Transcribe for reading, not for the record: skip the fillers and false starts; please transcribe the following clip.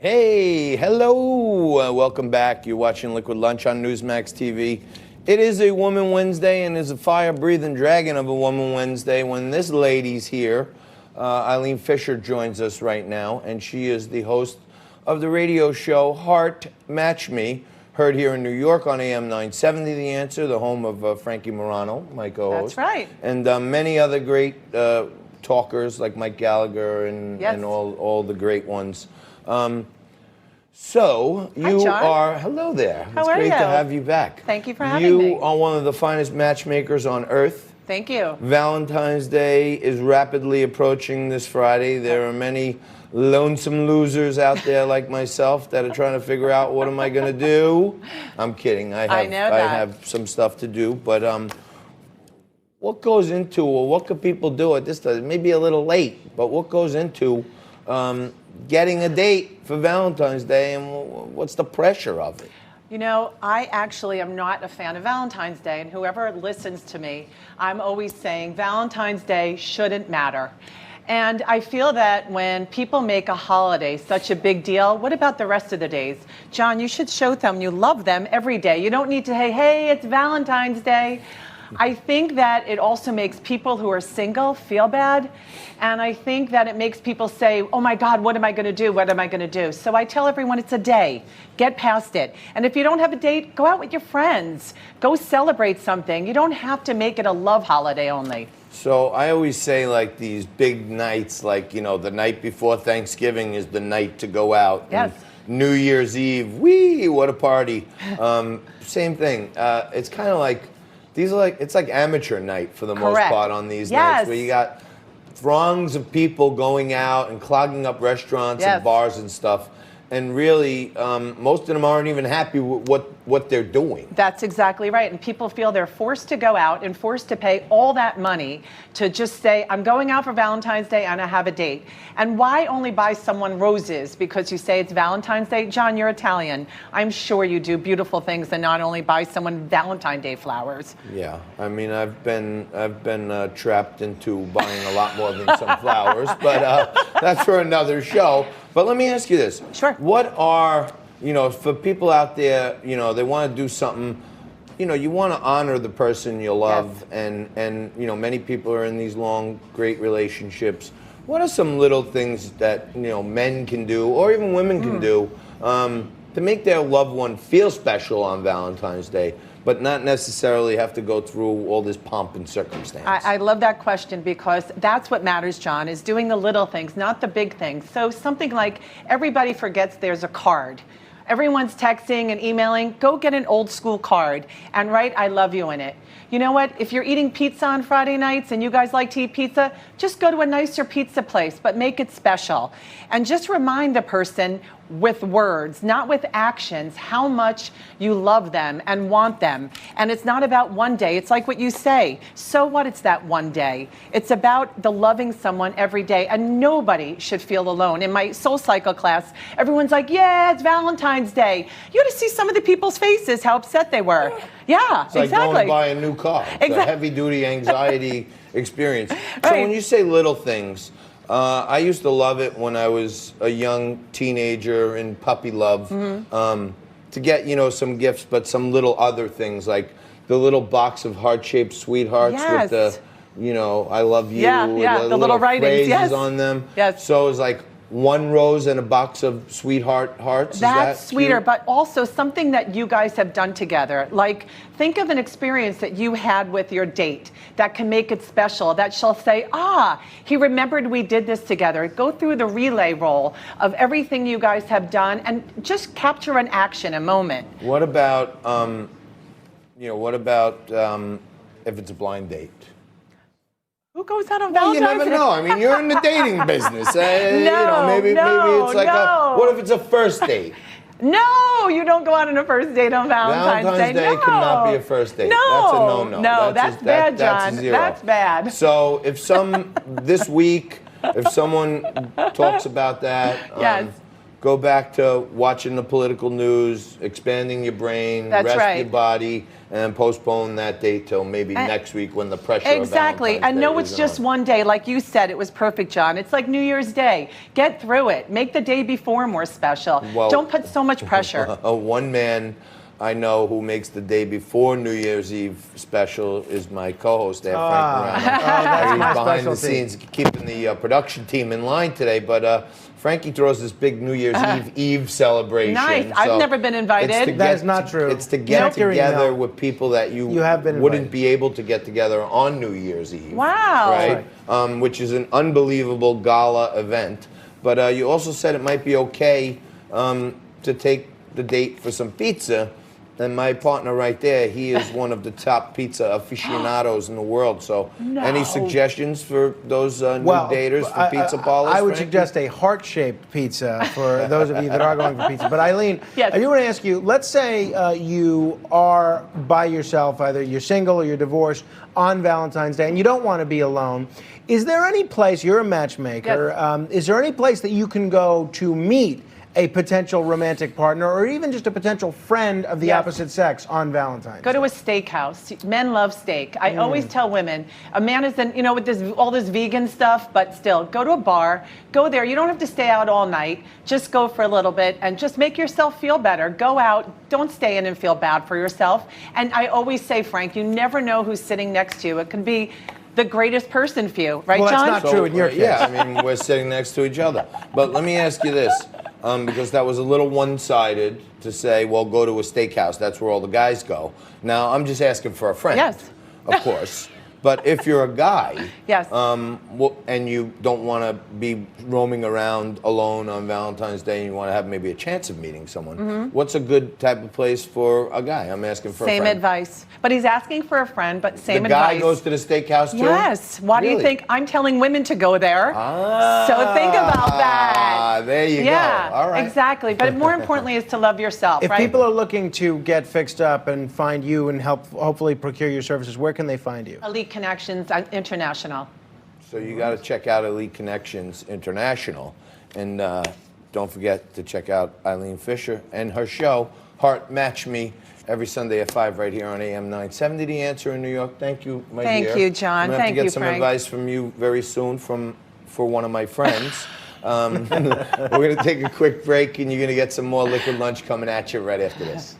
Hey, hello, welcome back. You're watching Liquid Lunch on Newsmax TV. It is a Woman Wednesday and is a fire-breathing dragon of a Woman Wednesday when this lady's here. Eileen Fisher joins us right now, and she is the host of the radio show Heart Match Me, heard here in New York on AM 970, The Answer, the home of Frankie Morano, my co-host. That's right. And many other great talkers like Mike Gallagher and all the great ones. So you are, hello there. How are you? It's great to have you back. Thank you for having me. You are one of the finest matchmakers on earth. Thank you. Valentine's Day is rapidly approaching this Friday. There are many lonesome losers out there like myself that are trying to figure out what am I going to do. I'm kidding. I have some stuff to do, but what goes into, or what could people do at this time? Maybe a little late, but what goes into getting a date for Valentine's Day, and what's the pressure of it? You know, I actually am not a fan of Valentine's Day, and whoever listens to me, I'm always saying Valentine's Day shouldn't matter. And I feel that when people make a holiday such a big deal, what about the rest of the days? John, you should show them you love them every day. You don't need to say, hey, it's Valentine's Day. I think that it also makes people who are single feel bad. And I think that it makes people say, oh my God, what am I going to do? What am I going to do? So I tell everyone it's a day. Get past it. And if you don't have a date, go out with your friends. Go celebrate something. You don't have to make it a love holiday only. So I always say, like, these big nights, like, you know, the night before Thanksgiving is the night to go out. Yes. And New Year's Eve, whee, what a party. Same thing. It's kind of like, it's like amateur night for the most part on these nights, where you got throngs of people going out and clogging up restaurants and bars and stuff. And really, most of them aren't even happy with what they're doing. That's exactly right. And people feel they're forced to go out and forced to pay all that money to just say, I'm going out for Valentine's Day and I have a date. And why only buy someone roses because you say it's Valentine's Day? John, you're Italian. I'm sure you do beautiful things and not only buy someone Valentine's Day flowers. Yeah, I mean, I've been trapped into buying a lot more than some flowers, but that's for another show. But let me ask you this. Sure. What are, you know, for people out there, you know, they want to do something, you know, you want to honor the person you love, and you know, many people are in these long, great relationships. What are some little things that, you know, men can do, or even women can do, to make their loved one feel special on Valentine's Day, but not necessarily have to go through all this pomp and circumstance? I love that question, because that's what matters, John, is doing the little things, not the big things. So something like, everybody forgets there's a card. Everyone's texting and emailing. Go get an old school card and write I love you in it. You know what? If you're eating pizza on Friday nights and you guys like to eat pizza, just go to a nicer pizza place, but make it special. And just remind the person with words, not with actions, how much you love them and want them. And it's not about one day. It's like what you say. So what? It's that one day. It's about the loving someone every day, and nobody should feel alone. In my Soul Cycle class, everyone's like, yeah, it's Valentine's Day. You ought to see some of the people's faces, how upset they were. Yeah, it's like going to buy a new car. It's a heavy-duty anxiety experience. So when you say little things, I used to love it when I was a young teenager in puppy love, to get, you know, some gifts, but some little other things, like the little box of heart-shaped sweethearts with the, you know, I love you, the little phrases on them. So it was like one rose and a box of sweetheart hearts. That's sweeter, cute? but also something that you guys have done together. Like, think of an experience that you had with your date that can make it special, that she'll say, ah, he remembered we did this together. Go through the relay role of everything you guys have done and just capture an action, a moment. What about, you know, if it's a blind date? Who goes out on Valentine's Day? You never know. I mean, you're in the dating business. You know, maybe it's like what if it's a first date? No, you don't go out on a first date on Valentine's Day. Day cannot be a first date. No, that's a no-no. No, that's bad, John. That's bad. So if this week, if someone talks about that, go back to watching the political news, expanding your brain, That's rest right. your body, and postpone that date till maybe next week when the pressure Exactly. of Valentine's And no, Day it's isn't just on. one day. Like you said, it was perfect, John. It's like New Year's Day. Get through it. Make the day before more special. Well, Don't put so much pressure. One man I know who makes the day before New Year's Eve special is my co-host there, Frank Morano. That's my He's behind the specialty. scenes keeping the production team in line today, but Frankie throws this big New Year's Eve celebration. Nice. I've never been invited. That is not true. It's to get Check your together email. with people that you have been wouldn't invited. be able to get together on New Year's Eve. Wow. Right? Which is an unbelievable gala event. But you also said it might be okay to take the date for some pizza. And my partner right there, he is one of the top pizza aficionados in the world. So, any suggestions for those new daters for pizza parlors? I would Frankie? suggest a heart-shaped pizza for those of you that are going for pizza. But Eileen, Yes. I do want to ask you, let's say you are by yourself, either you're single or you're divorced, on Valentine's Day, and you don't want to be alone. Is there any place, you're a matchmaker, is there any place that you can go to meet a potential romantic partner or even just a potential friend of the opposite sex on Valentine's Go Day? to a steakhouse. Men love steak. I always tell women, a man is in, with all this vegan stuff, but still, go to a bar, go there. You don't have to stay out all night. Just go for a little bit and just make yourself feel better. Go out. Don't stay in and feel bad for yourself. And I always say, Frank, you never know who's sitting next to you. It can be the greatest person for you. Right, Well, John? that's not true in your case. Yeah, I mean, we're sitting next to each other. But let me ask you this. Because that was a little one-sided to say, well, go to a steakhouse. That's where all the guys go. Now, I'm just asking for a friend. Yes. Of course. But if you're a guy, Yes. and you don't want to be roaming around alone on Valentine's Day and you want to have maybe a chance of meeting someone, what's a good type of place for a guy? I'm asking for a Same friend. advice. But he's asking for a friend, but same The guy advice. goes to the steakhouse too? Yes. Why do you Really? think I'm telling women to go there? So think about that. There you Yeah, go. All right. exactly. But more importantly is to love yourself, If right? people are looking to get fixed up and find you and hopefully procure your services, where can they find you? Elite Connections International. So you got to check out Elite Connections International. And don't forget to check out Eileen Fisher and her show, Heart Match Me, every Sunday at 5 right here on AM 970. The Answer in New York. Thank you, my dear. Thank you, John. I'm gonna have Thank to get you, some Frank. advice from you very soon for one of my friends. We're going to take a quick break, and you're going to get some more Liquid Lunch coming at you right after this.